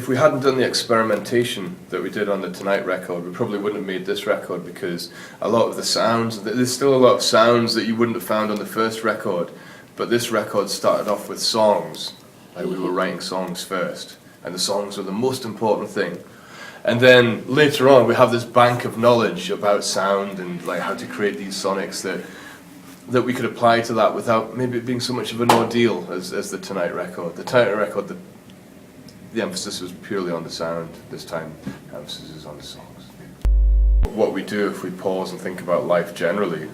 if we hadn't done the experimentation that we did on the Tonight record, we probably wouldn't have made this record, because a lot of the sounds, there's still a lot of sounds that you wouldn't have found on the first record, but this record started off with songs. Like, we were writing songs first, and the songs were the most important thing. And then later on we have this bank of knowledge about sound and like how to create these sonics that we could apply to that without maybe it being so much of an ordeal as the Tonight record. The Tonight record, the emphasis was purely on the sound. This time, the emphasis is on the songs. What we do if we pause and think about life generally,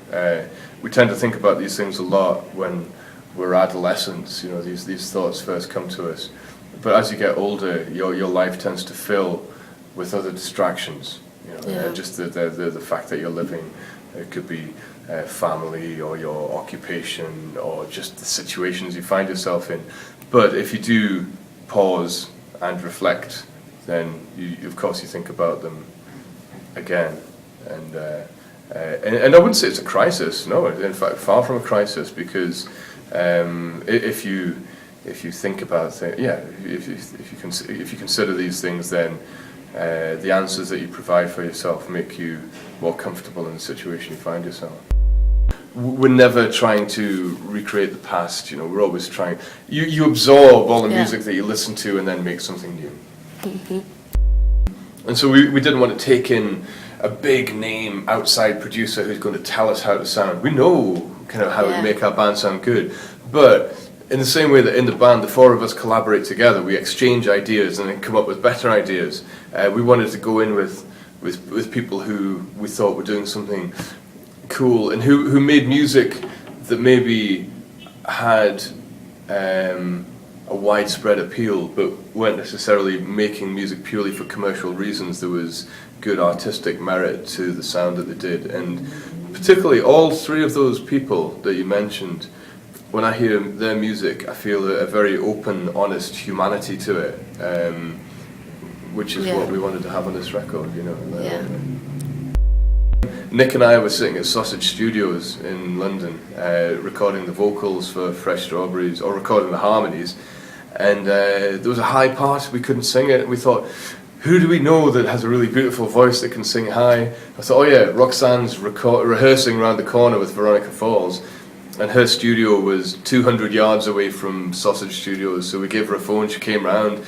we tend to think about these things a lot when we're adolescents. You know, these thoughts first come to us. But as you get older, your life tends to fill with other distractions. You know, just the fact that you're living. It could be family or your occupation or just the situations you find yourself in. But if you do pause and reflect, then of course you think about them again. And I wouldn't say it's a crisis. No, in fact, far from a crisis, because if you think about things, if you consider these things, then the answers that you provide for yourself make you more comfortable in the situation you find yourself. We're never trying to recreate the past, you know, we're always trying. You absorb all the music that you listen to and then make something new. Mm-hmm. And so we didn't want to take in a big name outside producer who's going to tell us how to sound. We know kind of how to make our band sound good, but in the same way that in the band the four of us collaborate together, we exchange ideas and then come up with better ideas. We wanted to go in with people who we thought were doing something cool and who made music that maybe had a widespread appeal but weren't necessarily making music purely for commercial reasons. There was good artistic merit to the sound that they did, and particularly all three of those people that you mentioned, when I hear their music I feel a very open, honest humanity to it, which is what we wanted to have on this record, you know. Nick and I were sitting at Sausage Studios in London, recording the vocals for Fresh Strawberries, or recording the harmonies, and there was a high part, we couldn't sing it, and we thought, who do we know that has a really beautiful voice that can sing high? I thought, oh yeah, Roxanne's rehearsing around the corner with Veronica Falls, and her studio was 200 yards away from Sausage Studios, so we gave her a phone, she came round,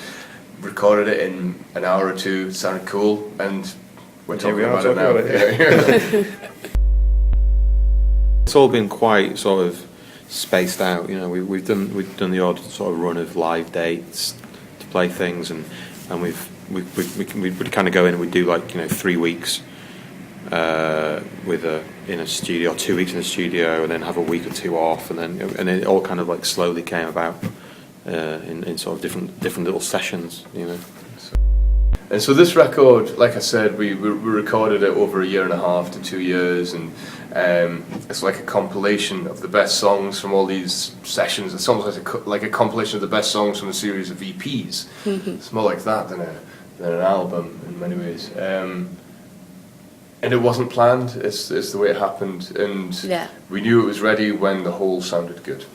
recorded it in an hour or two, it sounded cool, and we're talking about it now. It's all been quite sort of spaced out, you know. We've done the odd sort of run of live dates to play things, and we'd kind of go in and we'd do like, you know, 3 weeks in a studio, 2 weeks in a studio, and then have a week or two off, and it all kind of like slowly came about in sort of different little sessions, you know. And so this record, like I said, we recorded it over 1.5 to 2 years, and it's like a compilation of the best songs from all these sessions. It's almost like a compilation of the best songs from a series of EPs. It's more like that than an album in many ways. And it wasn't planned, it's the way it happened, and we knew it was ready when the whole sounded good.